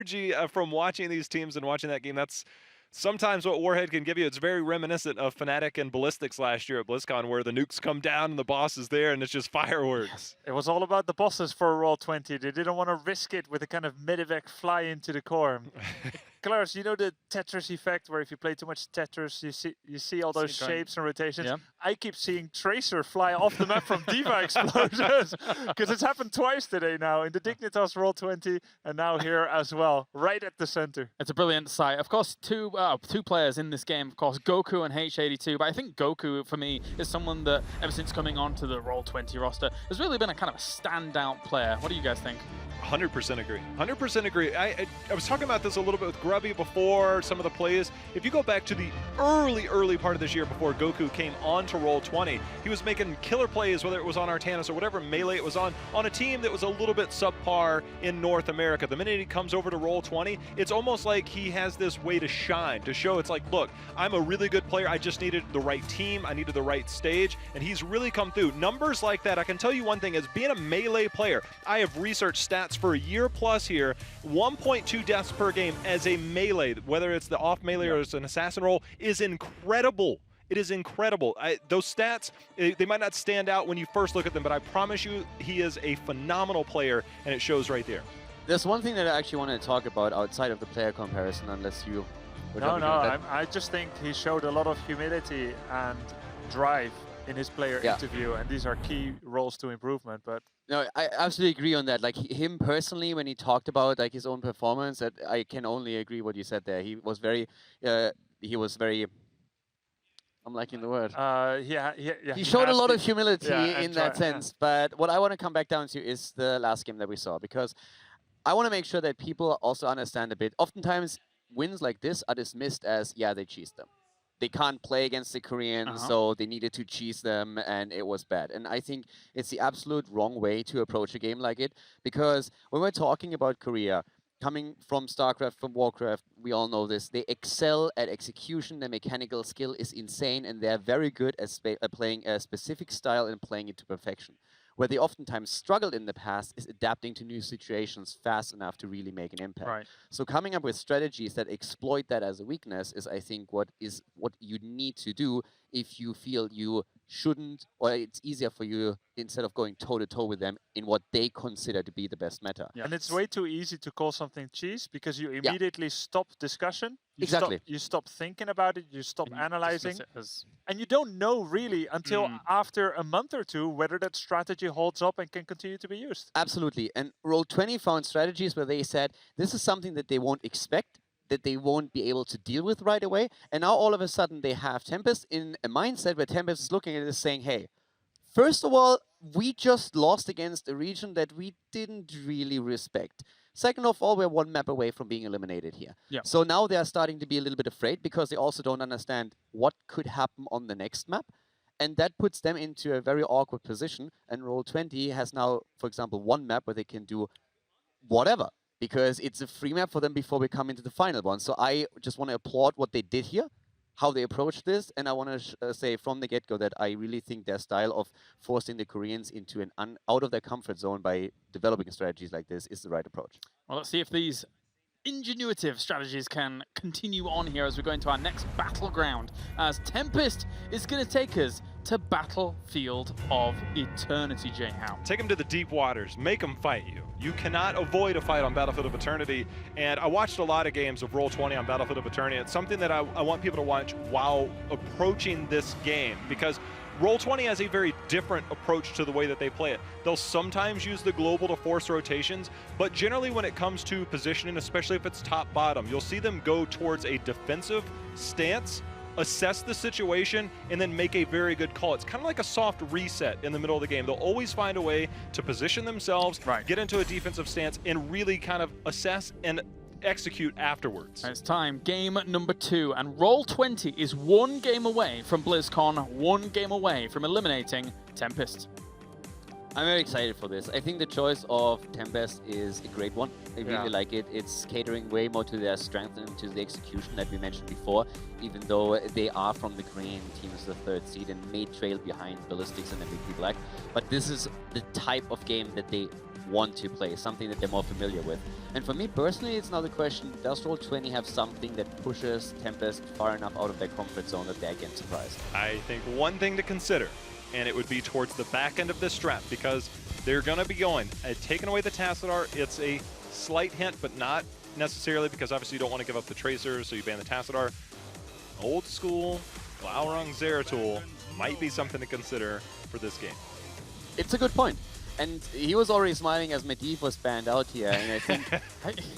energy from watching these teams and watching that game. That's sometimes what Warhead can give you. It's very reminiscent of Fnatic and Ballistics last year at BlizzCon, where the nukes come down and the boss is there and it's just fireworks. It was all about the bosses for Roll20. They didn't want to risk it with a kind of Medivac fly into the core. Clarence, you know the Tetris effect, where if you play too much Tetris, you see all those shapes and rotations. Yeah. I keep seeing Tracer fly off the map from D.Va explosions, because it's happened twice today now, in the Dignitas Roll20, and now here as well, right at the center. It's a brilliant sight. Of course, two players in this game, of course, Goku and H82, but I think Goku, for me, is someone that, ever since coming onto the Roll20 roster, has really been a kind of a standout player. What do you guys think? 100% agree. 100% agree. I was talking about this a little bit with Grubby before, some of the plays. If you go back to the early part of this year before Goku came on to Roll20, he was making killer plays, whether it was on Artanis or whatever melee it was on a team that was a little bit subpar in North America. The minute he comes over to Roll20, it's almost like he has this way to shine, to show it's like, look, I'm a really good player. I just needed the right team. I needed the right stage, and he's really come through. Numbers like that, I can tell you one thing, as being a melee player, I have researched stats for a year plus here, 1.2 deaths per game as a melee, whether it's the off melee or it's an assassin role, is incredible. It is incredible. Those stats, they might not stand out when you first look at them, but I promise you he is a phenomenal player, and it shows right there. There's one thing that I actually want to talk about outside of the player comparison, unless you... I just think he showed a lot of humility and drive in his player interview, and these are key roles to improvement. But no, I absolutely agree on that. Like him personally, when he talked about like his own performance, that I can only agree what you said there. He was very, I'm liking the word. He showed a lot of humility in that sense. But what I want to come back down to is the last game that we saw, because I want to make sure that people also understand a bit. Oftentimes, wins like this are dismissed as, yeah, they cheesed them. They can't play against the Koreans, so they needed to cheese them, and it was bad. And I think it's the absolute wrong way to approach a game like it, because when we're talking about Korea, coming from StarCraft, from Warcraft, we all know this, they excel at execution, their mechanical skill is insane, and they're very good at playing a specific style and playing it to perfection. Where they oftentimes struggled in the past is adapting to new situations fast enough to really make an impact. Right. So coming up with strategies that exploit that as a weakness is, I think, what you need to do if you feel you shouldn't, or it's easier for you instead of going toe-to-toe with them in what they consider to be the best meta. Yeah. And it's way too easy to call something cheese because you immediately stop discussion. You stop thinking about it, you stop analyzing, and you don't know really until after a month or two whether that strategy holds up and can continue to be used. Absolutely. And Roll20 found strategies where they said this is something that they won't expect, that they won't be able to deal with right away. And now all of a sudden they have Tempest in a mindset where Tempest is looking at it saying, hey, first of all, we just lost against a region that we didn't really respect. Second of all, we're one map away from being eliminated here. Yeah. So now they are starting to be a little bit afraid because they also don't understand what could happen on the next map. And that puts them into a very awkward position. And Roll20 has now, for example, one map where they can do whatever, because it's a free map for them before we come into the final one. So I just want to applaud what they did here, how they approached this, and I want to say from the get-go that I really think their style of forcing the Koreans into an out of their comfort zone by developing strategies like this is the right approach. Well, let's see if these ingenuitive strategies can continue on here as we go into our next battleground, as Tempest is going to take us to Battlefield of Eternity, Jay Howe. Take them to the deep waters, make them fight you. You cannot avoid a fight on Battlefield of Eternity, and I watched a lot of games of Roll20 on Battlefield of Eternity. It's something that I want people to watch while approaching this game, because Roll20 has a very different approach to the way that they play it. They'll sometimes use the global to force rotations, but generally when it comes to positioning, especially if it's top-bottom, you'll see them go towards a defensive stance, assess the situation, and then make a very good call. It's kind of like a soft reset in the middle of the game. They'll always find a way to position themselves, get into a defensive stance, and really kind of assess and execute afterwards. It's time, game number 2, and Roll20 is one game away from BlizzCon, one game away from eliminating Tempest. I'm very excited for this. I think the choice of Tempest is a great one. I really like it. It's catering way more to their strength and to the execution that we mentioned before, even though they are from the green team is the 3rd seed and may trail behind Ballistics and MVP Black. But this is the type of game that they want to play, something that they're more familiar with. And for me personally, it's now the question, does Roll20 have something that pushes Tempest far enough out of their comfort zone that they're again surprised? I think one thing to consider, and it would be towards the back end of this draft, because they're going to be going, taking away the Tassadar, it's a slight hint, but not necessarily, because obviously you don't want to give up the Tracers, so you ban the Tassadar. Old school, Glaurung Zeratul might be something to consider for this game. It's a good point. And he was already smiling as Medivh was banned out here, and I think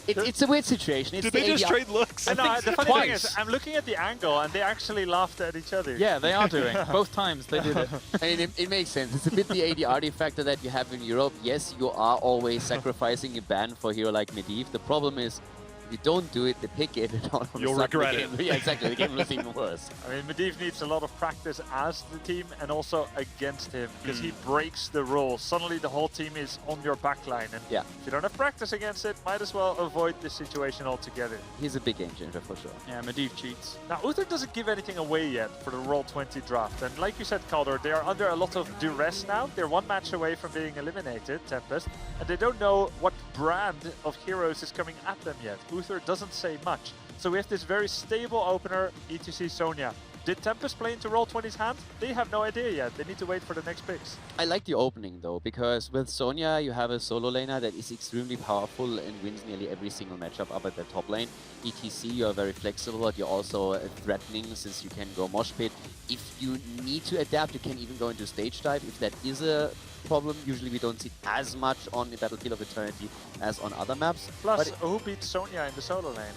it's a weird situation. Did they just trade looks? I know, the funny thing is, I'm looking at the angle, and they actually laughed at each other. Yeah, they are doing. Both times they did it. I mean, it makes sense. It's a bit the ADRD factor that you have in Europe. Yes, you are always sacrificing a ban for a hero like Medivh. The problem is, if you don't do it, they pick it, and all of you'll regret it. Yeah, exactly. The game looks even worse. I mean, Medivh needs a lot of practice as the team and also against him, because he breaks the rules. Suddenly the whole team is on your backline, and if you don't have practice against it, might as well avoid this situation altogether. He's a big game changer for sure. Yeah, Medivh cheats. Now, Uther doesn't give anything away yet for the Roll20 draft, and like you said, Kaldor, they are under a lot of duress now. They're 1 match away from being eliminated, Tempest, and they don't know what brand of heroes is coming at them yet. Uther doesn't say much. So we have this very stable opener, ETC Sonya. Did Tempest play into Roll20's hand? They have no idea yet. They need to wait for the next picks. I like the opening though, because with Sonya you have a solo laner that is extremely powerful and wins nearly every single matchup up at the top lane. ETC, you're very flexible, but you're also threatening since you can go mosh pit. If you need to adapt, you can even go into stage dive. If that is a problem, usually we don't see as much on the Battlefield of Eternity as on other maps. Plus, who beats Sonya in the solo lane?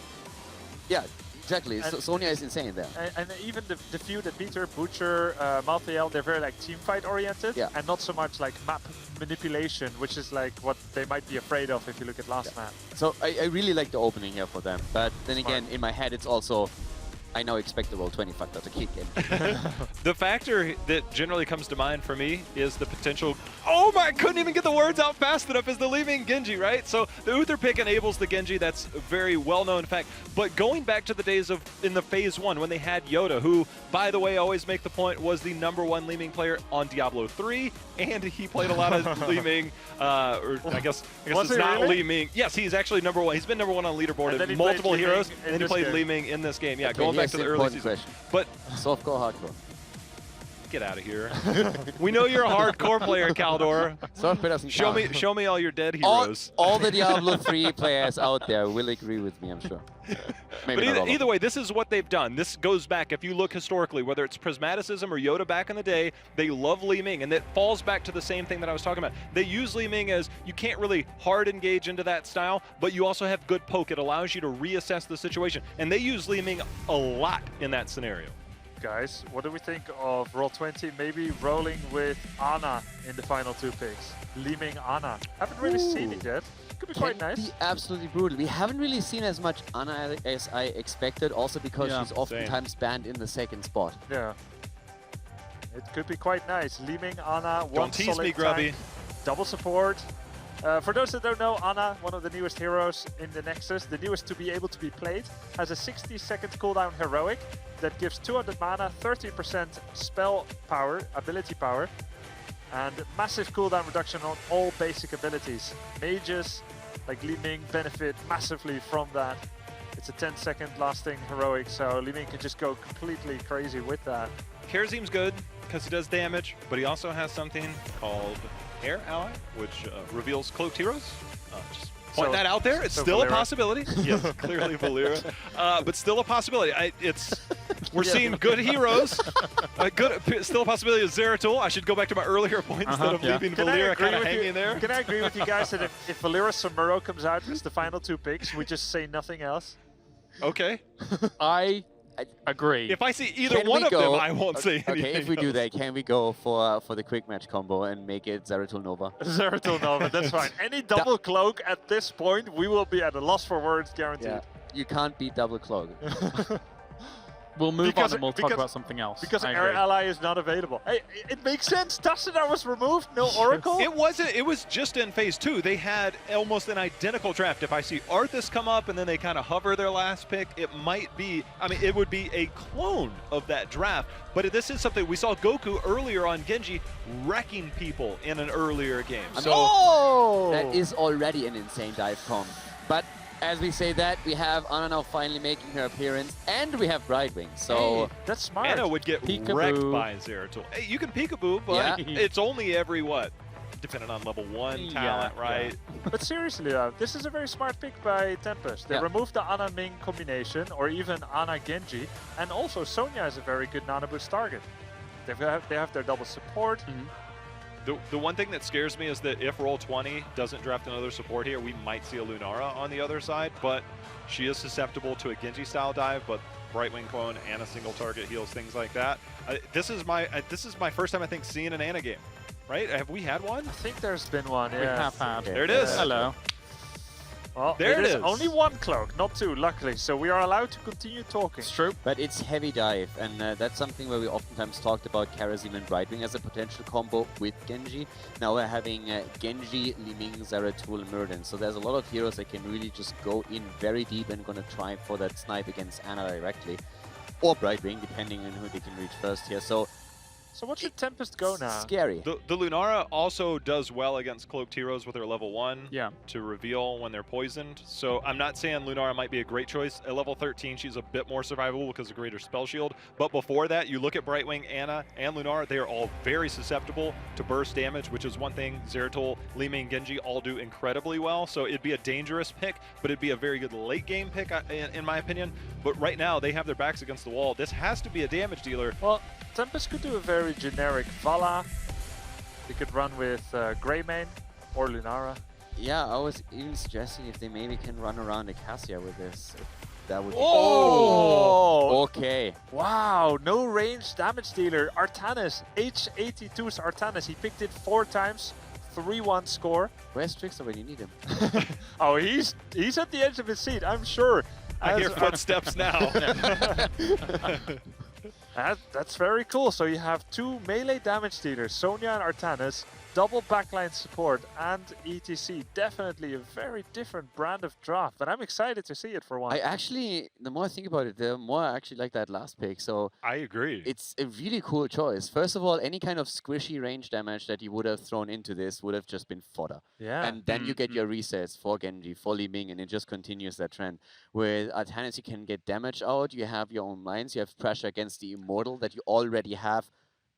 Yeah, exactly. So Sonya is insane there. And even the few that beat her, Butcher, Malthael, they're very like team fight oriented and not so much like map manipulation, which is like what they might be afraid of if you look at last map. So I really like the opening here for them, but then again, in my head it's also, I now expect the Roll20 factor to kick in. The factor that generally comes to mind for me is the potential, oh my, I couldn't even get the words out fast enough, is the Li Ming Genji, right? So the Uther pick enables the Genji, that's a very well-known fact. But going back to the days of, in the phase 1, when they had Yoda, who, by the way, I always make the point, was the #1 Li Ming player on Diablo 3, and he played a lot of Li Ming, or I guess it's not really? Li Ming. Yes, he's actually #1. He's been #1 on leaderboard at multiple heroes, and he played Li Ming in this game. Yeah, going back to the early season. Question. But softcore, hardcore. Get out of here. We know you're a hardcore player, Kaldor. Show me all your dead heroes. All the Diablo 3 players out there will agree with me, I'm sure. Maybe but either way, this is what they've done. This goes back, if you look historically, whether it's Prismaticism or Yoda back in the day, they love Li Ming, and that falls back to the same thing that I was talking about. They use Li Ming as, you can't really hard engage into that style, but you also have good poke. It allows you to reassess the situation, and they use Li Ming a lot in that scenario. Guys, what do we think of Roll20 maybe rolling with Ana in the final 2 picks? Li Ming Ana. Haven't really seen it yet. Could be quite nice. Be absolutely brutal. We haven't really seen as much Ana as I expected, also because she's oftentimes banned in the 2nd spot. Yeah. It could be quite nice. Li Ming Ana, Don't tease me, Grubby. Double support. For those that don't know, Ana, one of the newest heroes in the Nexus, the newest to be able to be played, has a 60-second cooldown heroic that gives 200 mana, 30% spell power, ability power, and massive cooldown reduction on all basic abilities. Mages, like Li Ming, benefit massively from that. It's a 10-second lasting heroic, so Li Ming can just go completely crazy with that. Kharazim's good because he does damage, but he also has something called Air Ally, which reveals cloaked heroes. Just point that out there. It's still a possibility. Yes, clearly Valera, but still a possibility. We're seeing good heroes. Still a possibility of Zeratul. I should go back to my earlier point instead of leaving Valera kind of hanging there. Can I agree with you guys that if Valera Samuro comes out as the final 2 picks, we just say nothing else? Okay. I agree. If I see either one of them, I won't say anything. Okay, if we do that, can we go for the quick match combo and make it Zeratul Nova? Zeratul Nova, that's fine. Any double cloak at this point, we will be at a loss for words, guaranteed. Yeah. You can't beat double cloak. We'll move on and we'll talk about something else. Because our ally is not available. Hey, it makes sense. Tassadar was removed, no Oracle. It wasn't. It was just in phase 2. They had almost an identical draft. If I see Arthas come up and then they kind of hover their last pick, it might be, I mean, it would be a clone of that draft. But this is something we saw Goku earlier on Genji wrecking people in an earlier game. So that is already an insane dive comp. But as we say that, we have Ana now finally making her appearance, and we have Brightwing, so... Hey, that's smart. Ana would get wrecked by Zeratul. Hey, you can peekaboo, but it's only every, what? Depending on level 1 talent, right? Yeah. But seriously, this is a very smart pick by Tempest. They removed the Ana Ming combination, or even Ana Genji, and also Sonya is a very good Nana boost target. They have their double support. The one thing that scares me is that if Roll20 doesn't draft another support here, we might see a Lunara on the other side, but she is susceptible to a Genji-style dive, but Brightwing clone and a single target heals, things like that. This is my first time, I think, seeing an Ana game, right? Have we had one? I think there's been one, We have had. There it is. Hello. Well, there it is. Only one cloak, not two, luckily, so we are allowed to continue talking. It's true. But it's heavy dive, and that's something where we oftentimes talked about Karazim and Brightwing as a potential combo with Genji. Now we're having Genji, Li Ming, Zeratul, Murden. So there's a lot of heroes that can really just go in very deep and gonna try for that snipe against Ana directly. Or Brightwing, depending on who they can reach first here. So what should Tempest go now? Scary. The Lunara also does well against cloaked heroes with her level 1 to reveal when they're poisoned. So I'm not saying Lunara might be a great choice. At level 13, she's a bit more survivable because of greater spell shield. But before that, you look at Brightwing, Ana, and Lunara, they are all very susceptible to burst damage, which is one thing Zeratul, Li Ming, Genji all do incredibly well. So it'd be a dangerous pick, but it'd be a very good late game pick, in my opinion. But right now, they have their backs against the wall. This has to be a damage dealer. Well, Tempest could do a very generic Vala. He could run with Greymane or Lunara. Yeah, I was even suggesting if they maybe can run around Acacia with this. That would be... Oh! Okay. Wow, no range damage dealer. Artanis, H82's Artanis. He picked it 4 times, 3-1 score. Where's Trickster when you need him? Oh, he's at the edge of his seat, I'm sure. I hear footsteps now. That's very cool. So you have 2 melee damage dealers, Sonya and Artanis, double backline support, and ETC. Definitely a very different brand of draft, but I'm excited to see it for once. I actually, the more I think about it, the more I actually like that last pick. So I agree. It's a really cool choice. First of all, any kind of squishy range damage that you would have thrown into this would have just been fodder. Yeah. And then you get your resets for Genji, for Li Ming, and it just continues that trend. With Artanis, you can get damage out, you have your own mines, you have pressure against the Immortal that you already have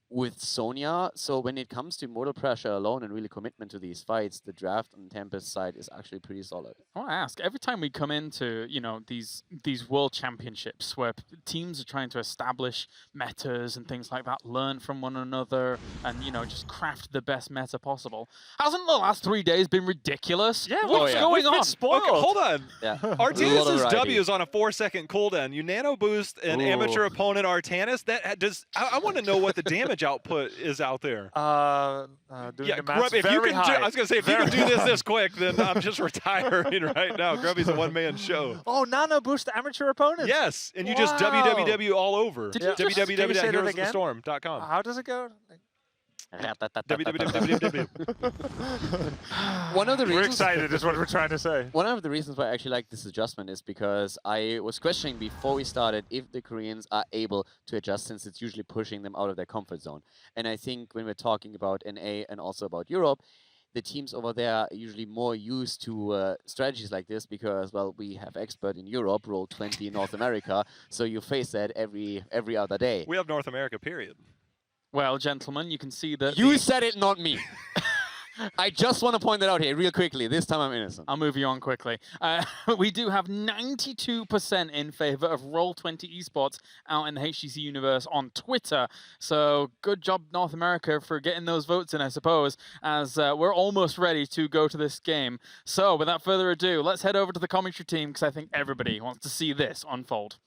with Sonya. So when it comes to Immortal pressure alone and really commitment to these fights, the draft on Tempest side is actually pretty solid. I want to ask, every time we come into, you know, these world championships where teams are trying to establish metas and things like that, learn from one another and, you know, just craft the best meta possible. Hasn't the last 3 days been ridiculous? Yeah, what's going on? Spoiled. Okay, hold on. Yeah. Artanis' W is on a 4-second cooldown. You nano boost an amateur opponent Artanis. That does. I want to know what the damage output is out there. Doing the maths if you very can high. I was gonna say, if you can do this quick, then I'm just retiring right now. Grubby's a one-man show. Oh, nano boost amateur opponents. Yes, and you just www all over. Did you just- www.heroesofthestorm.com. How does it go? www. One of the We're reasons excited is what we're trying to say. One of the reasons why I actually like this adjustment is because I was questioning before we started if the Koreans are able to adjust, since it's usually pushing them out of their comfort zone. And I think when we're talking about NA and also about Europe, the teams over there are usually more used to strategies like this because, well, we have expert in Europe, Roll20 in North America, so you face that every other day. We have North America, period. Well, gentlemen, you can see that... You said it, not me. I just want to point that out here real quickly. This time I'm innocent. I'll move you on quickly. We do have 92% in favor of Roll20 esports out in the HGC universe on Twitter. So good job, North America, for getting those votes in, I suppose, as we're almost ready to go to this game. So without further ado, let's head over to the commentary team because I think everybody wants to see this unfold.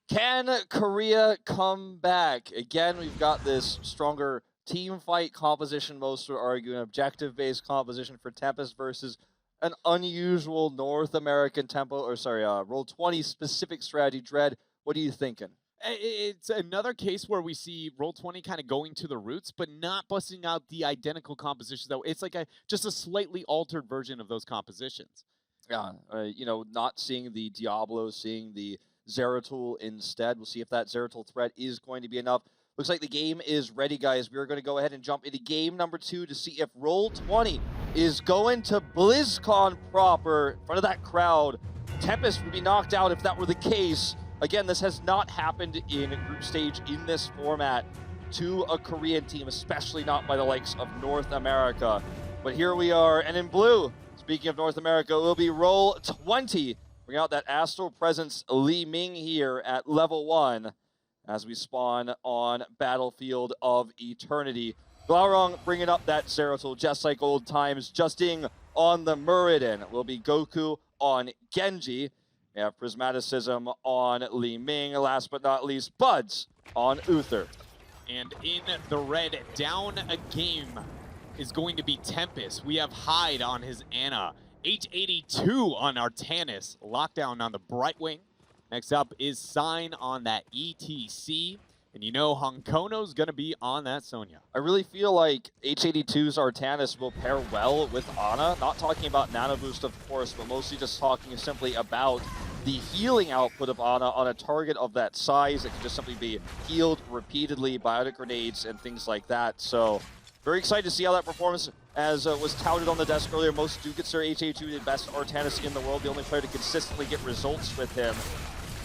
Can Korea come back? Again, we've got this stronger team fight composition, most would argue an objective-based composition for Tempest versus an unusual North American Roll20 specific strategy. Dread, what are you thinking? It's another case where we see Roll20 kind of going to the roots, but not busting out the identical compositions. Though it's like just a slightly altered version of those compositions. Yeah, you know, not seeing the Diablo, seeing the Zeratul instead. We'll see if that Zeratul threat is going to be enough. Looks like the game is ready, guys. We're going to go ahead and jump into game number 2 to see if Roll20 is going to BlizzCon proper in front of that crowd. Tempest would be knocked out if that were the case. Again, this has not happened in group stage in this format to a Korean team, especially not by the likes of North America. But here we are, and in blue, speaking of North America, will be Roll20. Bring out that Astral Presence Li Ming here at level 1 as we spawn on Battlefield of Eternity. Glaurung bringing up that Zeratul just like old times. Justing on the Muradin will be Goku on Genji. We have Prismaticism on Li Ming. Last but not least, Buds on Uther. And in the red, down a game is going to be Tempest. We have Hyde on his Ana. H82 on Artanis. Lockdown on the Brightwing. Next up is Sign on that ETC. And you know Honkono's going to be on that Sonya. I really feel like H82's Artanis will pair well with Ana. Not talking about Nano Boost, of course, but mostly just talking simply about the healing output of Ana on a target of that size. It can just simply be healed repeatedly, biotic grenades, and things like that. So very excited to see how that performs. As was touted on the desk earlier, most do consider H82 the best Artanis in the world, the only player to consistently get results with him.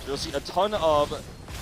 So you'll see a ton of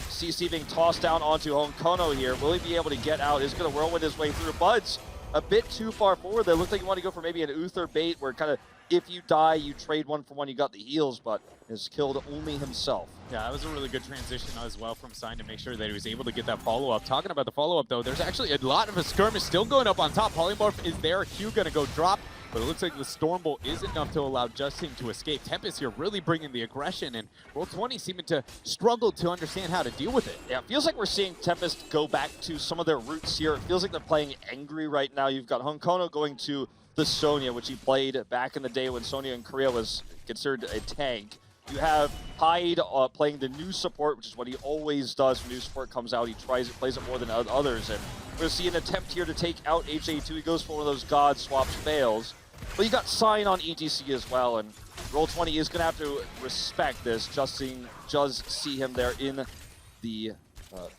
CC being tossed down onto Honkono here. Will he be able to get out? He's going to whirlwind his way through. Bud's a bit too far forward. They look like you want to go for maybe an Uther bait where kind of if you die, you trade one for one, you got the heals, but has killed only himself. Yeah, that was a really good transition as well from Sign to make sure that he was able to get that follow-up. Talking about the follow-up, though, there's actually a lot of a skirmish still going up on top. Polymorph is there. Q going to go drop, but it looks like the Storm Bolt is enough to allow Justin to escape. Tempest here really bringing the aggression, and Roll20 seeming to struggle to understand how to deal with it. Yeah, it feels like we're seeing Tempest go back to some of their roots here. It feels like they're playing angry right now. You've got Honkono going to the Sonya, which he played back in the day when Sonya in Korea was considered a tank. You have Hyde playing the new support, which is what he always does when new support comes out. He plays it more than others, and we're going to see an attempt here to take out H82. He goes for one of those God swaps, fails. But you got Sign on ETC as well, and Roll20 is going to have to respect this. Justin does see him there in the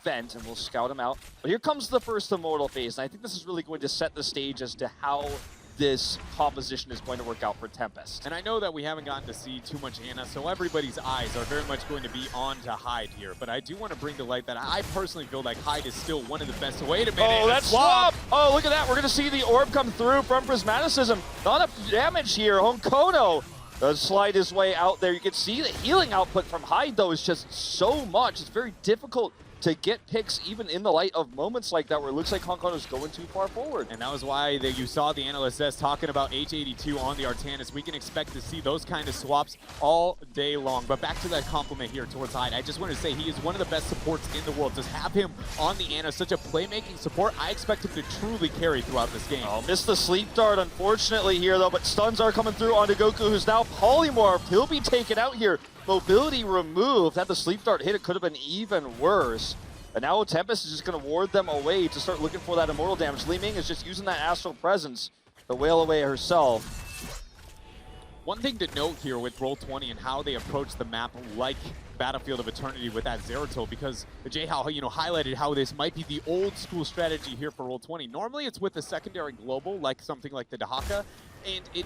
vent, and we'll scout him out. But here comes the first Immortal phase, and I think this is really going to set the stage as to how this composition is going to work out for Tempest. And I know that we haven't gotten to see too much Ana, so everybody's eyes are very much going to be on to Hyde here. But I do want to bring to light that I personally feel like Hyde is still one of the best. Wait a minute. Oh, that's swap! Oh, look at that. We're going to see the orb come through from Prismaticism. Not enough damage here. Honkono does slide his way out there. You can see the healing output from Hyde, though, is just so much. It's very difficult to get picks even in the light of moments like that where it looks like Honkono's going too far forward. And that was why you saw the analyst says talking about H82 on the Artanis. We can expect to see those kind of swaps all day long. But back to that compliment here towards Hyde. I just want to say he is one of the best supports in the world. Just have him on the Ana, such a playmaking support. I expect him to truly carry throughout this game. Oh, missed the sleep dart unfortunately here though, but stuns are coming through onto Goku, who's now polymorphed. He'll be taken out here. Mobility removed. Had the sleep dart hit, it could have been even worse. And now Tempest is just going to ward them away to start looking for that immortal damage. Li Ming is just using that Astral Presence to wail away herself. One thing to note here with Roll20 and how they approach the map like Battlefield of Eternity with that Zeratul, because J-How highlighted how this might be the old school strategy here for Roll20. Normally it's with a secondary global, like something like the Dahaka, and it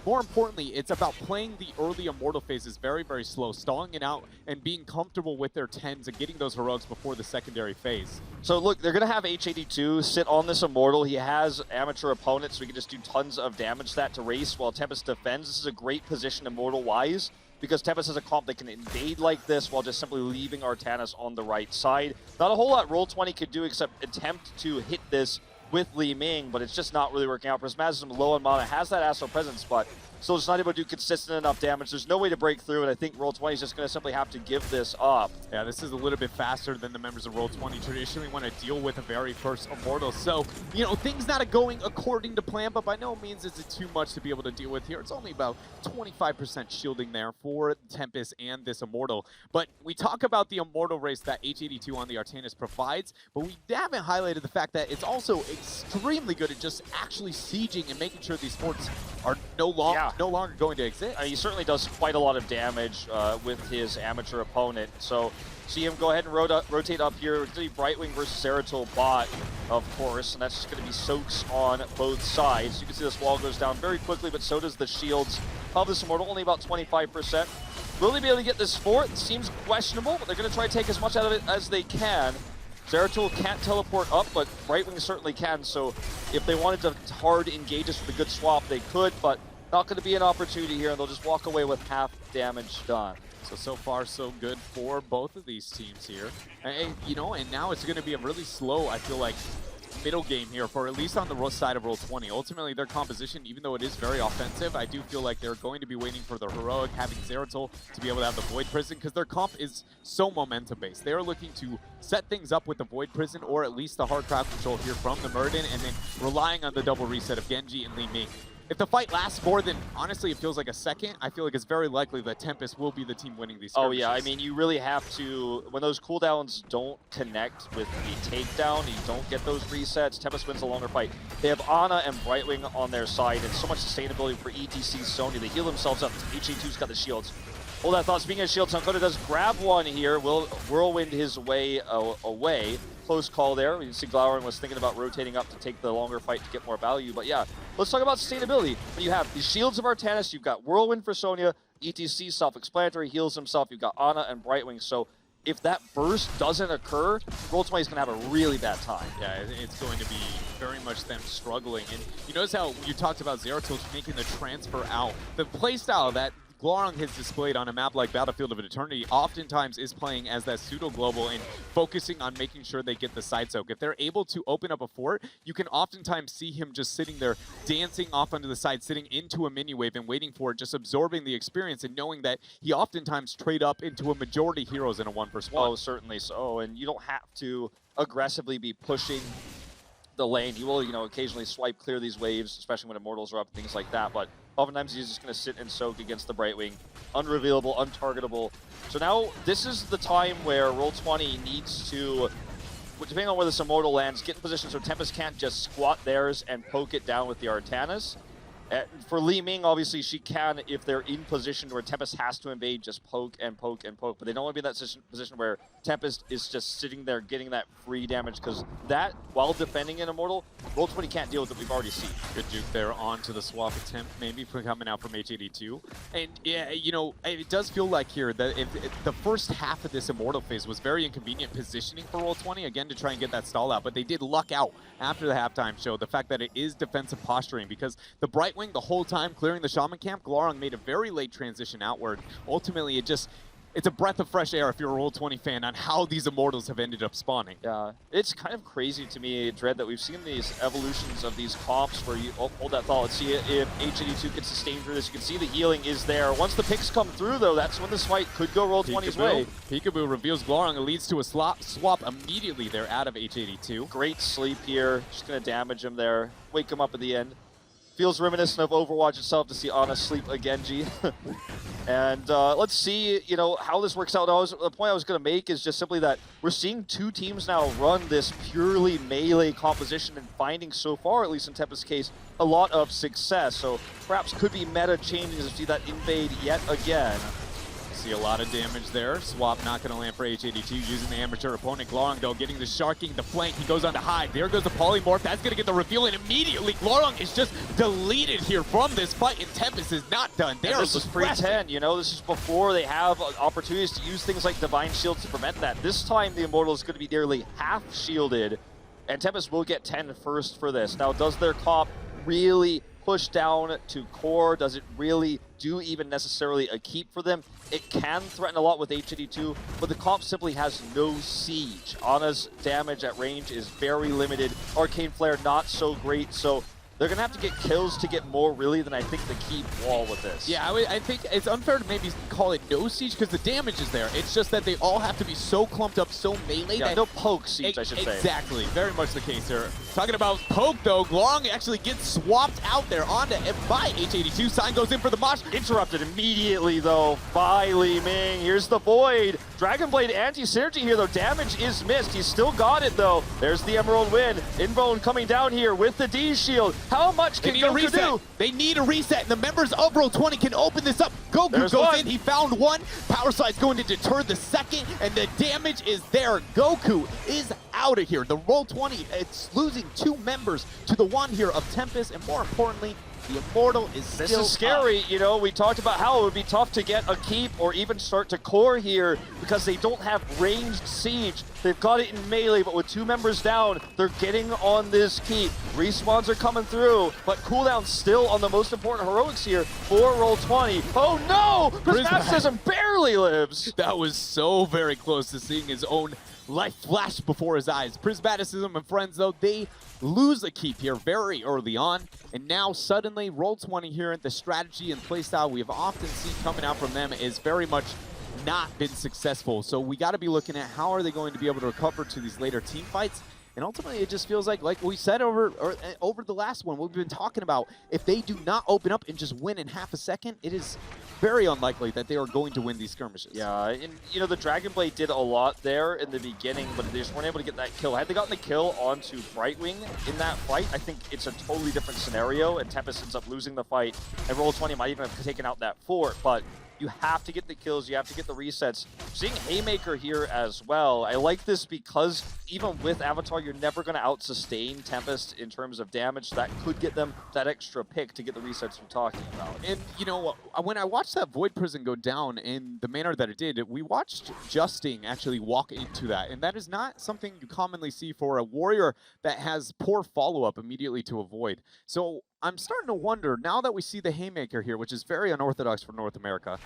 more importantly, it's about playing the early Immortal phases very, very slow, stalling it out and being comfortable with their 10s and getting those heroics before the secondary phase. So look, they're going to have H82 sit on this Immortal. He has amateur opponents, so he can just do tons of damage to that to race while Tempest defends. This is a great position Immortal-wise, because Tempest has a comp that can invade like this while just simply leaving Artanis on the right side. Not a whole lot Roll20 could do except attempt to hit this with Li Ming, but it's just not really working out. Prismaticism low on mana, has that Astral Presence, but Still just not able to do consistent enough damage. There's no way to break through, and I think Roll20 is just going to simply have to give this up. Yeah, this is a little bit faster than the members of Roll20 traditionally want to deal with the very first Immortal. So, you know, things not going according to plan, but by no means is it too much to be able to deal with here. It's only about 25% shielding there for Tempest and this Immortal. But we talk about the Immortal race that H82 on the Artanis provides, but we haven't highlighted the fact that it's also extremely good at just actually sieging and making sure these forts are no longer going to exist. He certainly does quite a lot of damage with his amateur opponent. So see him go ahead and rotate up here. It's going to be Brightwing versus Zeratul bot, of course, and that's just going to be soaks on both sides. You can see this wall goes down very quickly, but so does the shields of this Immortal, only about 25%. Will they be able to get this fort? It seems questionable, but they're going to try to take as much out of it as they can. Zeratul can't teleport up, but Brightwing certainly can, so if they wanted to hard engage us with a good swap, they could, but not going to be an opportunity here, and they'll just walk away with half damage done. So far, so good for both of these teams here. And, you know, and now it's going to be a really slow, I feel like, middle game here for at least on the side of Roll20. Ultimately, their composition, even though it is very offensive, I do feel like they're going to be waiting for the heroic, having Zeratul to be able to have the Void Prison, because their comp is so momentum-based. They are looking to set things up with the Void Prison, or at least the hard crowd control here from the Muradin, and then relying on the double reset of Genji and Li Ming. If the fight lasts more than, honestly, it feels like a second, I feel like it's very likely that Tempest will be the team winning these skirmishes. Oh yeah, I mean, you really have to, when those cooldowns don't connect with the takedown, you don't get those resets, Tempest wins a longer fight. They have Ana and Brightwing on their side, and so much sustainability for ETC Sony. They heal themselves up. HA2's got the shields. Hold that thought. Speaking of shields, Sankoda does grab one here. Will whirlwind his way away. Close call there. You can see Glowering was thinking about rotating up to take the longer fight to get more value. But yeah, let's talk about sustainability. When you have the shields of Artanis, you've got Whirlwind for Sonya, ETC self-explanatory, heals himself, you've got Ana and Brightwing. So if that burst doesn't occur, Roll20 is going to have a really bad time. Yeah, it's going to be very much them struggling. And you notice how you talked about Zeratul making the transfer out. The playstyle that Glorong has displayed on a map like Battlefield of Eternity oftentimes is playing as that pseudo-global and focusing on making sure they get the side soak. If they're able to open up a fort, you can oftentimes see him just sitting there dancing off onto the side, sitting into a mini-wave and waiting for it, just absorbing the experience and knowing that he oftentimes trade up into a majority heroes in a 1v1. Oh, certainly so, and you don't have to aggressively be pushing the lane. You will, you know, occasionally swipe clear these waves, especially when Immortals are up, things like that, but oftentimes he's just going to sit and soak against the Brightwing. Unrevealable, untargetable. So now this is the time where Roll20 needs to, depending on where this Immortal lands, get in position so Tempest can't just squat theirs and poke it down with the Artanis. For Li Ming, obviously, she can, if they're in position where Tempest has to invade, just poke and poke and poke. But they don't want to be in that position where Tempest is just sitting there getting that free damage, because that, while defending an Immortal, Roll20 can't deal with it. We've already seen. Good juke there onto the swap attempt, maybe coming out from H82. And yeah, you know, it does feel like here that if the first half of this Immortal phase was very inconvenient positioning for Roll20, again, to try and get that stall out. But they did luck out after the halftime show, the fact that it is defensive posturing, because the Brightwing the whole time clearing the Shaman camp, Glorong made a very late transition outward. Ultimately, it's a breath of fresh air if you're a Roll20 fan on how these Immortals have ended up spawning. Yeah, it's kind of crazy to me, Dread, that we've seen these evolutions of these comps where you hold that thought. Let's see if H82 can sustain through this. You can see the healing is there. Once the picks come through, though, that's when this fight could go Roll20's way. Peekaboo reveals Glorong. It leads to a swap immediately there out of H82. Great sleep here. Just going to damage him there. Wake him up at the end. Feels reminiscent of Overwatch itself to see Ana sleep a Genji. And let's see, you know, how this works out. The point I was going to make is just simply that we're seeing two teams now run this purely melee composition and finding so far, at least in Tempest's case, a lot of success. So perhaps could be meta changes to see that invade yet again. See a lot of damage there. Swap not going to land for H82 using the amateur opponent. Glorong, though, getting the sharking, the flank. He goes on to hide. There goes the polymorph. That's going to get the reveal, and immediately Glorong is just deleted here from this fight, and Tempest is not done. This is pre-10, you know, this is before they have opportunities to use things like Divine Shield to prevent that. This time the Immortal is going to be nearly half shielded, and Tempest will get 10 first for this. Now, does their comp really push down to core? Does it really do even necessarily a keep for them? It can threaten a lot with H82, but the comp simply has no siege. Ana's damage at range is very limited. Arcane Flare not so great, so they're going to have to get kills to get more really than I think the keep wall with this. Yeah, I think it's unfair to maybe call it no siege because the damage is there. It's just that they all have to be so clumped up, so melee. Yeah, that no poke siege, I should say. Exactly, very much the case here. Talking about poke though, Glong actually gets swapped out there onto by H82. Sign goes in for the mosh. Interrupted immediately though by Li Ming. Here's the Void. Dragon Blade anti-synergy here though. Damage is missed. He's still got it though. There's the Emerald Wind. Invone coming down here with the D shield. How much can Goku do? They need a reset, and the members of Roll20 can open this up. Goku There's goes one. in. He found one. Power Slide's going to deter the second, and the damage is there. Goku is out of here. The Roll20, it's losing 2 members to the one here of Tempest, and more importantly, the Immortal is still This is scary, up. you know, we talked about how it would be tough to get a keep or even start to core here because they don't have ranged siege. They've got it in melee, but with 2 members down, they're getting on this keep. Respawns are coming through, but cooldown still on the most important heroics here for Roll20. Oh no! Prismatism barely lives! That was so very close to seeing his own life flash before his eyes. Prismaticism and friends, though, they lose a keep here very early on, and now suddenly Roll20 here, the strategy and playstyle we have often seen coming out from them is very much not been successful. So we got to be looking at how are they going to be able to recover to these later team fights. And ultimately, it just feels like we said over the last one, what we've been talking about, if they do not open up and just win in half a second, it is very unlikely that they are going to win these skirmishes. Yeah, and you know, the Dragon Blade did a lot there in the beginning, but they just weren't able to get that kill. Had they gotten the kill onto Brightwing in that fight, I think it's a totally different scenario, and Tempest ends up losing the fight, and Roll20 might even have taken out that fort, but you have to get the kills, you have to get the resets. Seeing Haymaker here as well, I like this because even with Avatar, you're never going to out-sustain Tempest in terms of damage. That could get them that extra pick to get the resets we're talking about. And, you know, when I watched that Void Prison go down in the manner that it did, we watched Justing actually walk into that. And that is not something you commonly see for a warrior that has poor follow-up immediately to a Void. So I'm starting to wonder, now that we see the Haymaker here, which is very unorthodox for North America,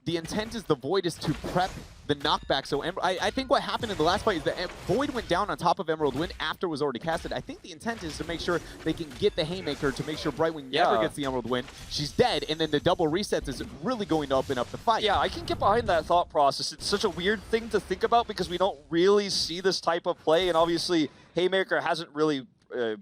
the intent is the Void is to prep the knockback. So I think what happened in the last fight is that Void went down on top of Emerald Wind after it was already casted. I think the intent is to make sure they can get the Haymaker to make sure Brightwing never gets the Emerald Wind. She's dead, and then the double resets is really going to open up the fight. Yeah, I can get behind that thought process. It's such a weird thing to think about because we don't really see this type of play, and obviously Haymaker hasn't really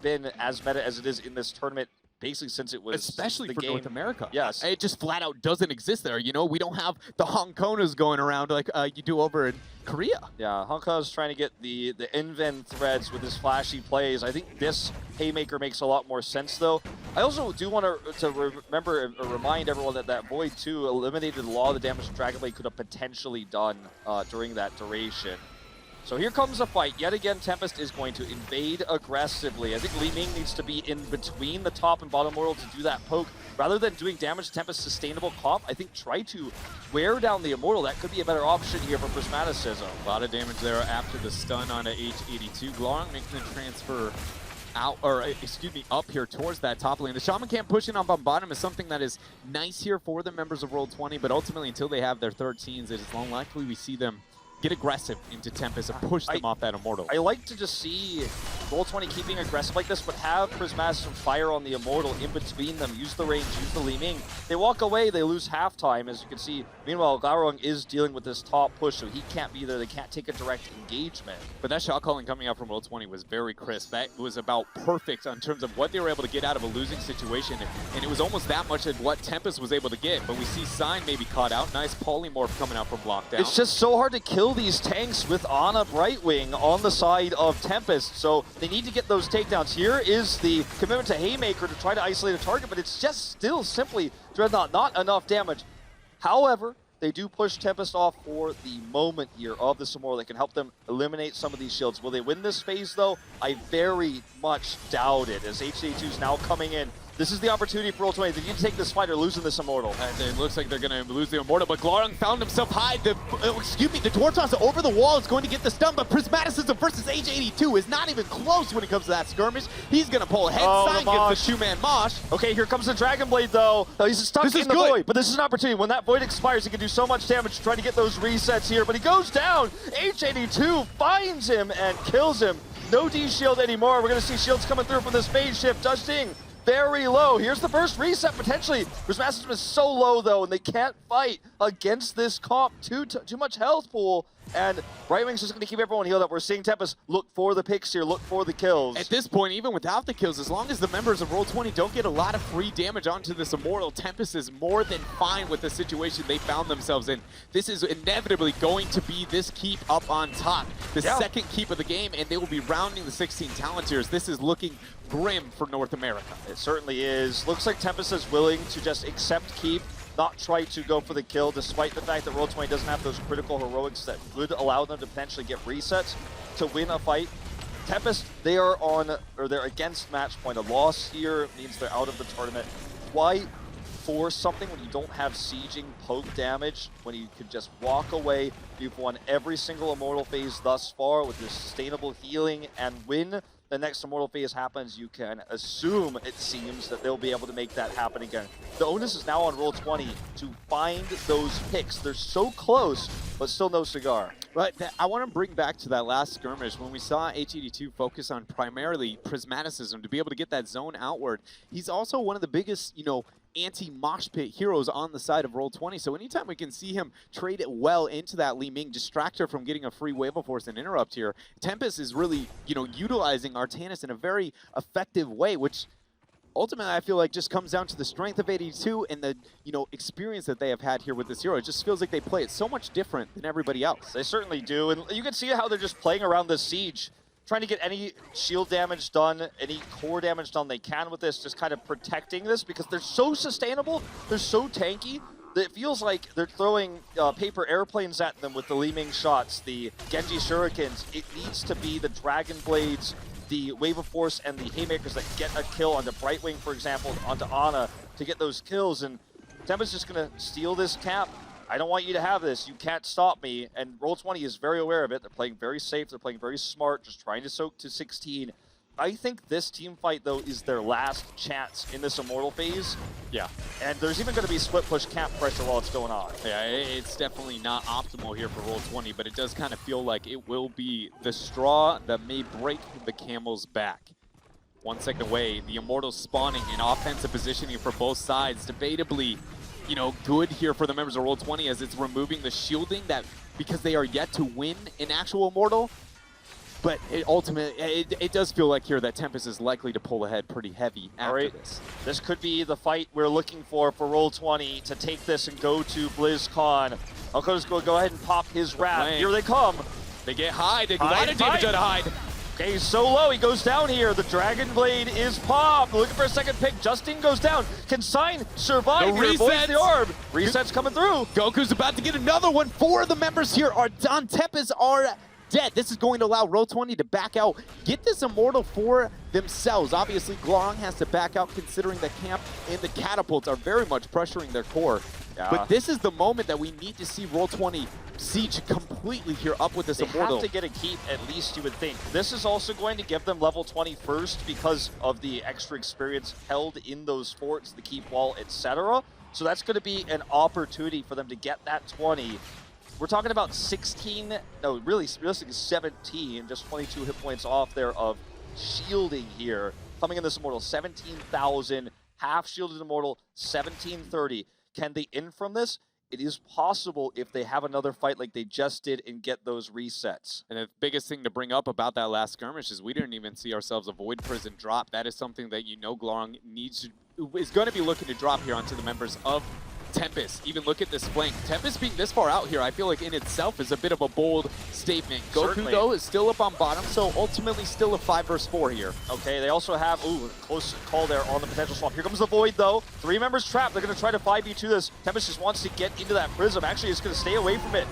been as meta as it is in this tournament. Basically, since it was especially for game. North America. Yes. It just flat out doesn't exist there. You know, we don't have the Hong Konas going around like you do over in Korea. Yeah, Hong Kong's trying to get the Inven threads with his flashy plays. I think this Haymaker makes a lot more sense, though. I also do want to remember or remind everyone that that Void 2 eliminated a lot of the damage Dragon Blade could have potentially done during that duration. So here comes a fight. Yet again, Tempest is going to invade aggressively. I think Li Ming needs to be in between the top and bottom world to do that poke. Rather than doing damage to Tempest's sustainable comp, I think try to wear down the Immortal. That could be a better option here for Prismaticism. A lot of damage there after the stun on a H82. Glong making the transfer out, or excuse me, up here towards that top lane. The Shaman Camp pushing on bottom is something that is nice here for the members of Roll20, but ultimately until they have their 13s, it is unlikely we see them get aggressive into Tempest and push them off that Immortal. I like to just see Roll20 keeping aggressive like this, but have Prismatism fire on the Immortal in between them, use the range, use the Li Ming. They walk away, they lose halftime, as you can see. Meanwhile, Gaorong is dealing with this top push, so he can't be there. They can't take a direct engagement. But that shot calling coming out from Roll20 was very crisp. That was about perfect in terms of what they were able to get out of a losing situation, and it was almost that much of what Tempest was able to get. But we see Sign maybe caught out. Nice polymorph coming out from lockdown. It's just so hard to kill these tanks with Ana Brightwing on the side of Tempest, so they need to get those takedowns. Here is the commitment to Haymaker to try to isolate a target, but it's just still simply Dreadnought, not enough damage. However, they do push Tempest off for the moment here of this Immortal that can help them eliminate some of these shields. Will they win this phase, though? I very much doubt it, as HGC is now coming in. This is the opportunity for Roll20. They need to take this fight or losing this Immortal. And it looks like they're going to lose the Immortal, but Glorung found himself high. The Dwarf Toss over the wall is going to get the stun, but Prismaticism versus H82 is not even close when it comes to that skirmish. He's going to pull ahead. Sign gets the 2-man mosh. Okay, here comes the Dragon Blade, though. He's stuck in the Void, but this is an opportunity. When that Void expires, he can do so much damage to try to get those resets here, but he goes down. H82 finds him and kills him. No D shield anymore. We're going to see shields coming through from this phase shift. Justing very low. Here's the first reset, potentially. Prismatic System is so low, though, and they can't fight against this comp. Too much health pool, and Brightwing's just going to keep everyone healed up. We're seeing Tempest look for the picks here, look for the kills. At this point, even without the kills, as long as the members of Roll20 don't get a lot of free damage onto this Immortal, Tempest is more than fine with the situation they found themselves in. This is inevitably going to be this keep up on top. The second keep of the game, and they will be rounding the 16 talent tiers. This is looking grim for North America. It certainly is. Looks like Tempest is willing to just accept keep, not try to go for the kill, despite the fact that Roll20 doesn't have those critical heroics that would allow them to potentially get resets to win a fight. Tempest, they're against match point. A loss here means they're out of the tournament. Why force something when you don't have sieging poke damage, when you could just walk away? You've won every single Immortal phase thus far with your sustainable healing, and when the next Immortal phase happens, you can assume, it seems, that they'll be able to make that happen again. The onus is now on Roll20 to find those picks. They're so close, but still no cigar. But I want to bring back to that last skirmish when we saw HGC focus on primarily Prismaticism to be able to get that zone outward. He's also one of the biggest, anti-mosh pit heroes on the side of Roll20. So anytime we can see him trade it well into that Li Ming, distract her from getting a free wave of force and interrupt here, Tempest is really, utilizing Artanis in a very effective way, which ultimately I feel like just comes down to the strength of 82 and the, experience that they have had here with this hero. It just feels like they play it so much different than everybody else. They certainly do, and you can see how they're just playing around the siege, trying to get any shield damage done, any core damage done they can with this, just kind of protecting this because they're so sustainable, they're so tanky, that it feels like they're throwing paper airplanes at them with the Li Ming shots, the Genji shurikens. It needs to be the Dragon Blades, the Wave of Force, and the Haymakers that get a kill onto Brightwing, for example, onto Ana to get those kills, and Tempest is just going to steal this cap. I don't want you to have this. You can't stop me. And Roll20 is very aware of it. They're playing very safe. They're playing very smart, just trying to soak to 16. I think this team fight, though, is their last chance in this Immortal phase. Yeah. And there's even going to be split push cap pressure while it's going on. Yeah, it's definitely not optimal here for Roll20, but it does kind of feel like it will be the straw that may break the camel's back. 1 second away, the Immortals spawning in offensive positioning for both sides. Debatably, good here for the members of Roll20 as it's removing the shielding that because they are yet to win an actual Immortal. But it does feel like here that Tempest is likely to pull ahead pretty heavy after this. This could be the fight we're looking for Roll20 to take this and go to BlizzCon. Alcoda's going to go ahead and pop his wrap. Here they come. They get Hyde. They get a lot of damage out of Hyde. Okay, he's so low. He goes down here. The Dragon Blade is popped. Looking for a second pick. Justin goes down. Can Sign survive here? Avoids the orb. Reset's coming through. Goku's about to get another one. 4 of the members here are on Tempest are dead. This is going to allow Roll20 to back out, get this Immortal for themselves. Obviously, Glorong has to back out considering the camp and the catapults are very much pressuring their core. Yeah. But this is the moment that we need to see Roll20 siege completely here up with this Immortal. They have to get a keep, at least you would think. This is also going to give them level 20 first because of the extra experience held in those forts, the keep wall, etc. So that's going to be an opportunity for them to get that 20. We're talking about 16, no, really, realistically 17, just 22 hit points off there of shielding here. Coming in this Immortal, 17,000, half shielded Immortal, 1730. Can they in from this? It is possible if they have another fight like they just did and get those resets. And the biggest thing to bring up about that last skirmish is we didn't even see ourselves a Void Prison drop. That is something that Glorong is going to be looking to drop here onto the members of Tempest. Even look at this flank. Tempest being this far out here, I feel like in itself is a bit of a bold statement. Goku, though, is still up on bottom, so ultimately still a 5 versus 4 here. Okay, they also have, close call there on the potential swap. Here comes the Void, though. 3 members trapped. They're going to try to 5v2 this. Tempest just wants to get into that Prism. Actually, it's going to stay away from it.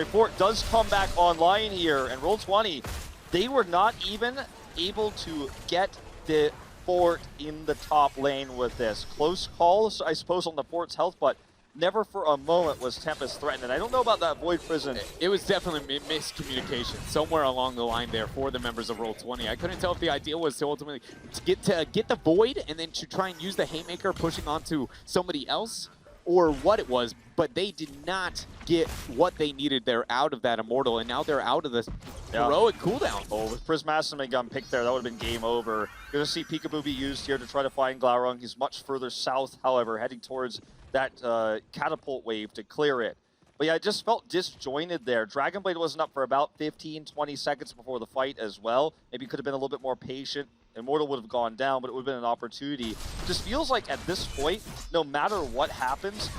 Fort does come back online here, and Roll20, they were not even able to get the Fort in the top lane with this. Close call, I suppose, on the Fort's health, but never for a moment was Tempest threatened. And I don't know about that Void Prison. It was definitely miscommunication somewhere along the line there for the members of Roll20. I couldn't tell if the idea was to ultimately get the Void and then to try and use the Haymaker pushing onto somebody else, or what it was. but they did not get what they needed there out of that Immortal, and now they're out of this heroic cooldown. Oh, with Prismaticum and gun picked there, that would have been game over. You're going to see Peekaboo be used here to try to find Glaurung. He's much further south, however, heading towards that catapult wave to clear it. But yeah, it just felt disjointed there. Dragonblade wasn't up for about 15-20 seconds before the fight as well. Maybe could have been a little bit more patient. Immortal would have gone down, but it would have been an opportunity. It just feels like at this point, no matter what happens,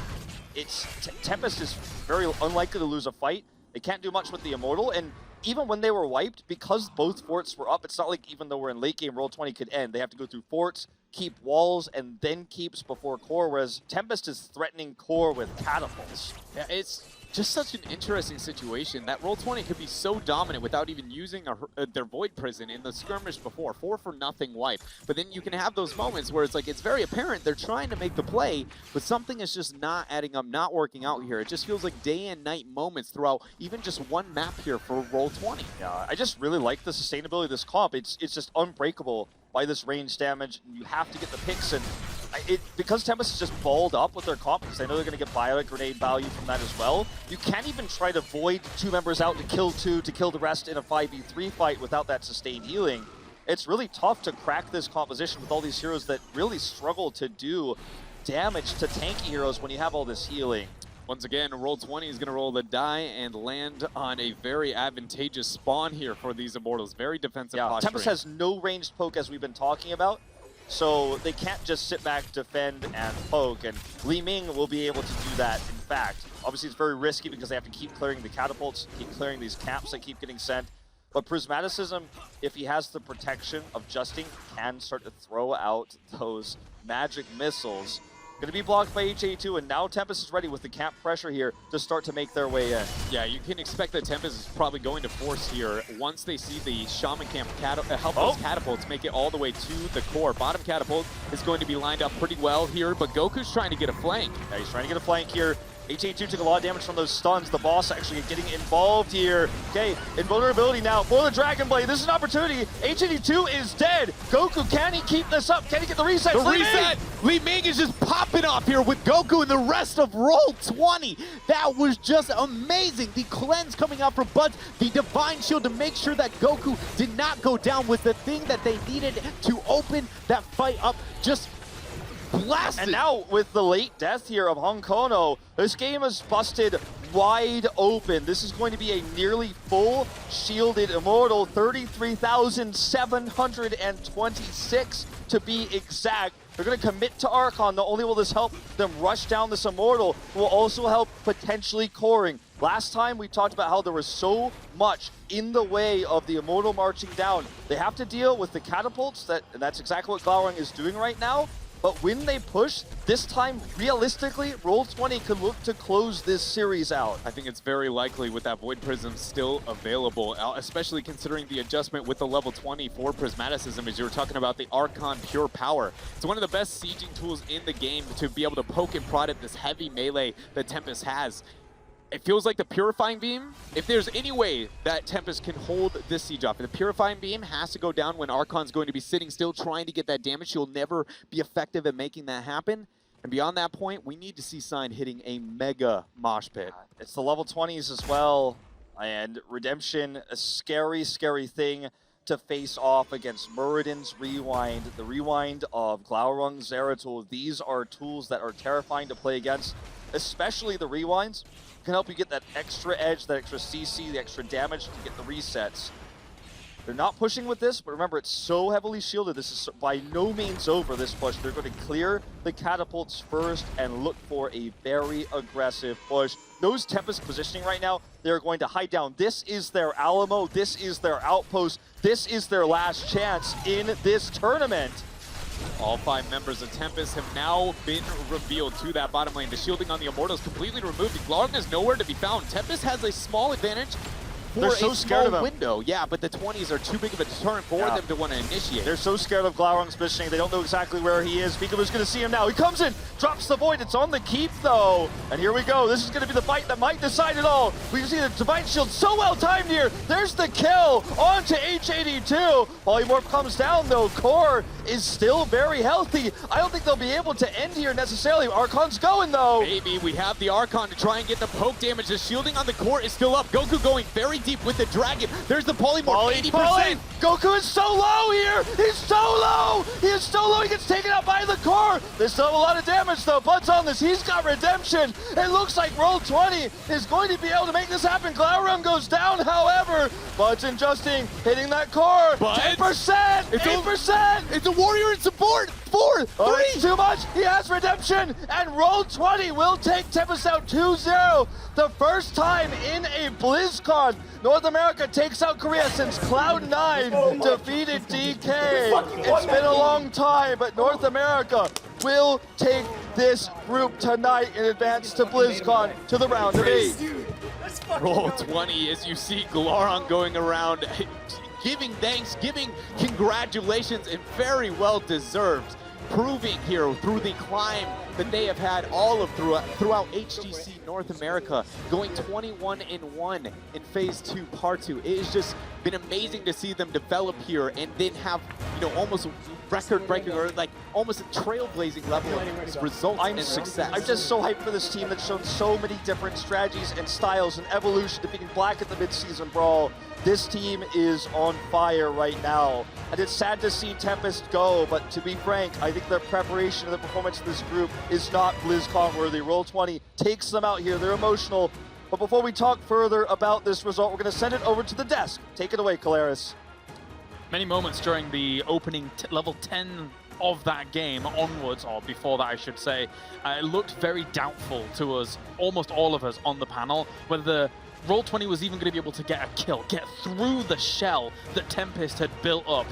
Tempest is very unlikely to lose a fight. They can't do much with the Immortal, and even when they were wiped, because both forts were up, it's not like even though we're in late game, Roll20 could end. They have to go through forts, keep walls, and then keeps before core, whereas Tempest is threatening core with catapults. Yeah, it's just such an interesting situation that Roll20 could be so dominant without even using their Void Prison in the skirmish before. 4-for-0 wipe. But then you can have those moments where it's like, it's very apparent they're trying to make the play, but something is just not adding up, not working out here. It just feels like day and night moments throughout even just one map here for Roll20. Yeah, I just really like the sustainability of this comp. It's just unbreakable by this range damage. You have to get the picks, and because Tempest is just balled up with their comp, because they know they're going to get biotic grenade value from that as well, you can't even try to void 2 members out to kill 2 to kill the rest in a 5v3 fight without that sustained healing. It's really tough to crack this composition with all these heroes that really struggle to do damage to tanky heroes when you have all this healing. Once again, Roll20 is going to roll the die and land on a very advantageous spawn here for these Immortals. Very defensive posturing. Tempest has no ranged poke, as we've been talking about, so they can't just sit back, defend, and poke, and Li Ming will be able to do that, in fact. Obviously, it's very risky because they have to keep clearing the catapults, keep clearing these camps that keep getting sent. But Prismaticism, if he has the protection of Justing, can start to throw out those magic missiles. Going to be blocked by HA2, and now Tempest is ready with the camp pressure here to start to make their way in. Yeah, you can expect that Tempest is probably going to force here once they see the Shaman camp help those catapults make it all the way to the core. Bottom catapult is going to be lined up pretty well here, but Goku's trying to get a flank. Yeah, he's trying to get a flank here. HA2 took a lot of damage from those stuns. The boss actually getting involved here. Okay, invulnerability now for the Dragon Blade. This is an opportunity. HA2 is dead. Goku, can he keep this up? Can he get the reset? The reset! Li Ming is just popping off here with Goku and the rest of Roll20. That was just amazing. The cleanse coming out from Buds, the Divine Shield to make sure that Goku did not go down was the thing that they needed to open that fight up. Just blasted. And now with the late death here of Hong Kono, this game is busted wide open. This is going to be a nearly full shielded Immortal, 33,726 to be exact. They're going to commit to Archon. Not only will this help them rush down this Immortal, it will also help potentially coring. Last time we talked about how there was so much in the way of the Immortal marching down. They have to deal with the catapults, and that's exactly what Glaurung is doing right now. But when they push, this time, realistically, Roll20 could look to close this series out. I think it's very likely with that Void Prism still available, especially considering the adjustment with the level 20 for Prismaticism, as you were talking about the Archon Pure Power. It's one of the best sieging tools in the game to be able to poke and prod at this heavy melee that Tempest has. It feels like the Purifying Beam, if there's any way that Tempest can hold this siege off, the Purifying Beam has to go down when Archon's going to be sitting still trying to get that damage. He'll never be effective at making that happen. And beyond that point, we need to see Sign hitting a mega mosh pit. It's the level 20s as well. And Redemption, a scary, scary thing to face off against Muradin's Rewind, the Rewind of Glaurung Zeratul. These are tools that are terrifying to play against, especially the Rewinds. Can help you get that extra edge, that extra CC, the extra damage to get the resets. They're not pushing with this, but remember, it's so heavily shielded. This is by no means over, this push. They're going to clear the catapults first and look for a very aggressive push. Those Tempest positioning right now, they're going to hide down. This is their Alamo. This is their outpost. This is their last chance in this tournament. All 5 members of Tempest have now been revealed to that bottom lane. The shielding on the Immortals completely removed. Glaurung is nowhere to be found. Tempest has a small advantage They're so scared of him. window. Yeah, but the 20s are too big of a deterrent for them to want to initiate. They're so scared of Glaurung's positioning, they don't know exactly where he is. Peekaboo's going to see him now. He comes in, drops the Void. It's on the keep, though. And here we go. This is going to be the fight that might decide it all. We can see the Divine Shield so well timed here. There's the kill onto H82. Polymorph comes down, though. Core is still very healthy. I don't think they'll be able to end here necessarily. Archon's going, though. Maybe we have the Archon to try and get the poke damage. The shielding on the core is still up. Goku going very deep with the Dragon. There's the Polymorph, 80%. Goku is so low here. He's so low. He is so low. He gets taken out by the core. They still have a lot of damage, though. Bud's on this. He's got redemption. It looks like Roll20 is going to be able to make this happen. Glaurung goes down, however. Bud's adjusting, hitting that core. 10%. 8%. It's a warrior in support. 4, 3. Oh, it's too much. He has redemption, and Roll20 will take Tempest out 2-0. The first time in a BlizzCon, North America takes out Korea since Cloud9 defeated DK. It's been a long time, but North America will take this group tonight in advance to BlizzCon to the round of 8. Roll20, as you see Glaurung going around, giving thanks, giving congratulations, and very well deserved. Proving here through the climb that they have had all of throughout HGC North America, going 21-1 in Phase 2, Part 2. It has just been amazing to see them develop here and then have, almost record-breaking or like almost a trailblazing level of results and success. I'm just so hyped for this team that's shown so many different strategies and styles and evolution, defeating Black at the mid-season brawl. This team is on fire right now. And it's sad to see Tempest go, but to be frank, I think their preparation and the performance of this group is not BlizzCon worthy. Roll20 takes them out here. They're emotional. But before we talk further about this result, we're going to send it over to the desk. Take it away, Kalaris. Many moments during the opening level 10 of that game onwards, or before that I should say, it looked very doubtful to us, almost all of us on the panel, whether Roll20 was even going to be able to get a kill, get through the shell that Tempest had built up.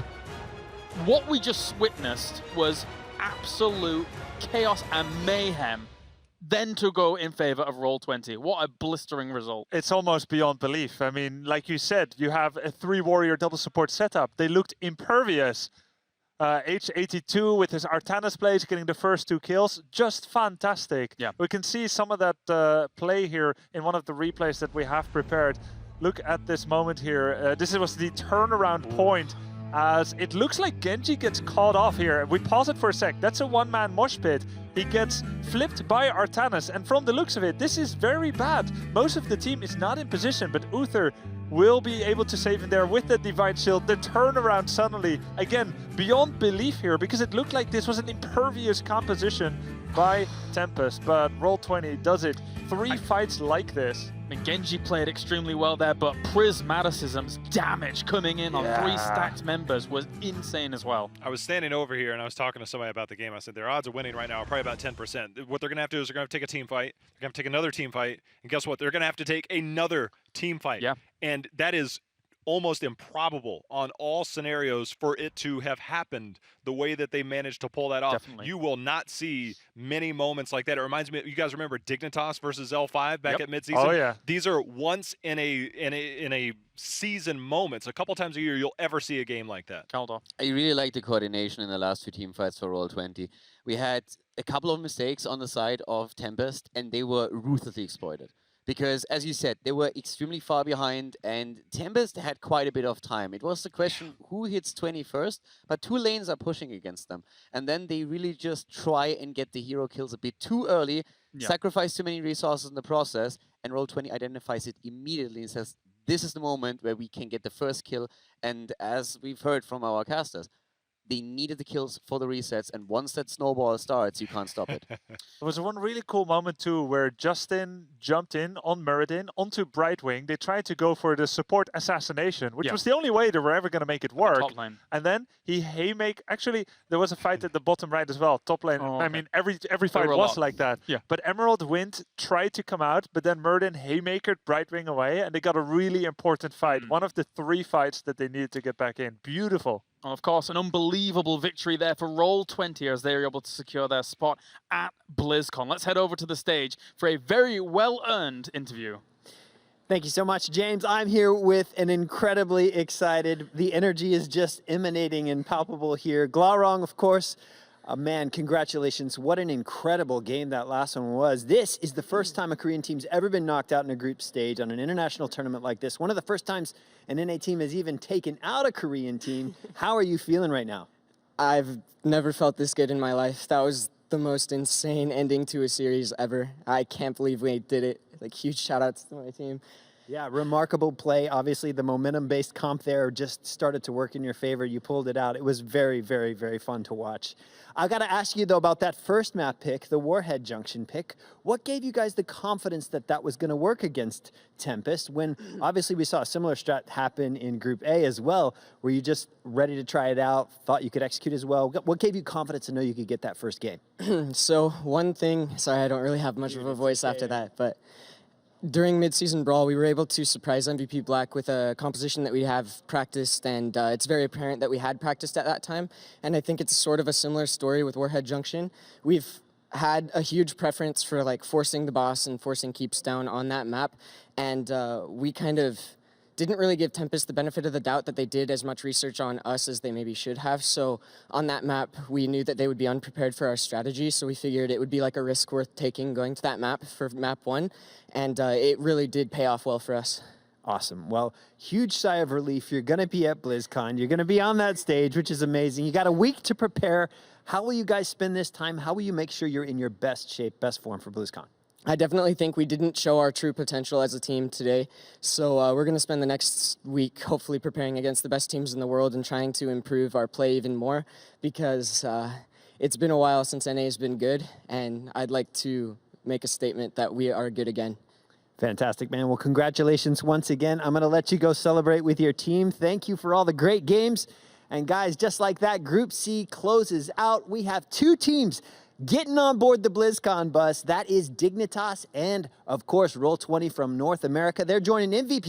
What we just witnessed was absolute chaos and mayhem, then to go in favor of Roll20. What a blistering result. It's almost beyond belief. I mean, like you said, you have a 3-warrior double support setup. They looked impervious. H82 with his Artanis plays, getting the first 2 kills, just fantastic. Yeah. We can see some of that play here in one of the replays that we have prepared. Look at this moment here. This was the turnaround point, as it looks like Genji gets caught off here. We pause it for a sec. That's a one-man mosh pit. He gets flipped by Artanis, and from the looks of it, this is very bad. Most of the team is not in position, but Uther will be able to save him there with the Divine Shield. The turnaround suddenly, again, beyond belief here, because it looked like this was an impervious composition by Tempest, but Roll20 does it. 3 fights like this. I mean, Genji played extremely well there, but Prismaticism's damage coming in on 3 stacked members was insane as well. I was standing over here and I was talking to somebody about the game. I said their odds of winning right now are probably about 10%. What they're going to have to do is they're going to have to take a team fight. They're going to take another team fight. And guess what? They're going to have to take another team fight. Yeah. And that is almost improbable on all scenarios for it to have happened the way that they managed to pull that off. Definitely. You will not see many moments like that. It reminds me, you guys remember Dignitas versus L5 back at midseason? Oh yeah. These are once in a season moments. A couple times a year you'll ever see a game like that. Caldo. I really like the coordination in the last 2 team fights for Roll20. We had a couple of mistakes on the side of Tempest, and they were ruthlessly exploited. Because, as you said, they were extremely far behind, and Tempest had quite a bit of time. It was the question, who hits 20 first? But 2 lanes are pushing against them. And then they really just try and get the hero kills a bit too early, sacrifice too many resources in the process, and Roll20 identifies it immediately and says, this is the moment where we can get the first kill. And as we've heard from our casters, they needed the kills for the resets, and once that snowball starts, you can't stop it. There was one really cool moment too, where Justin jumped in on Muradin onto Brightwing. They tried to go for the support assassination, which was the only way they were ever going to make it work. Top lane. And then he haymaked. Actually, there was a fight at the bottom right as well. Top lane. I mean, every fight was like that. Yeah. But Emerald Wind tried to come out, but then Muradin haymakered Brightwing away, and they got a really important fight. One of the 3 fights that they needed to get back in. Beautiful. And of course, an unbelievable victory there for Roll20 as they were able to secure their spot at BlizzCon. Let's head over to the stage for a very well-earned interview. Thank you so much, James. I'm here with an incredibly excited. The energy is just emanating and palpable here. Glarong, of course. Man, congratulations. What an incredible game that last one was. This is the first time a Korean team's ever been knocked out in a group stage on an international tournament like this. One of the first times an NA team has even taken out a Korean team. How are you feeling right now? I've never felt this good in my life. That was the most insane ending to a series ever. I can't believe we did it. Like, huge shout outs to my team. Yeah, remarkable play. Obviously, the momentum-based comp there just started to work in your favor. You pulled it out. It was very, very, very fun to watch. I got to ask you, though, about that first map pick, the Warhead Junction pick. What gave you guys the confidence that that was going to work against Tempest when obviously we saw a similar strat happen in Group A as well? Were you just ready to try it out, thought you could execute as well? What gave you confidence to know you could get that first game? So one thing, sorry, I don't really have much of a voice after that, but during mid-season brawl, we were able to surprise MVP Black with a composition that we have practiced, and it's very apparent that we had practiced at that time. And I think it's sort of a similar story with Warhead Junction. We've had a huge preference for like forcing the boss and forcing keeps down on that map, and we kind of didn't really give Tempest the benefit of the doubt that they did as much research on us as they maybe should have. So on that map, we knew that they would be unprepared for our strategy, so we figured it would be like a risk worth taking going to that map for map 1, and it really did pay off well for us. Awesome. Well, huge sigh of relief. You're going to be at BlizzCon. You're going to be on that stage, which is amazing. You got a week to prepare. How will you guys spend this time? How will you make sure you're in your best shape, best form for BlizzCon? I definitely think we didn't show our true potential as a team today. So we're going to spend the next week hopefully preparing against the best teams in the world and trying to improve our play even more, because it's been a while since NA has been good, and I'd like to make a statement that we are good again. Fantastic, man. Well, congratulations once again. I'm going to let you go celebrate with your team. Thank you for all the great games. And guys, just like that, Group C closes out. We have 2 teams getting on board the BlizzCon bus. That is Dignitas and, of course, Roll20 from North America. They're joining MVP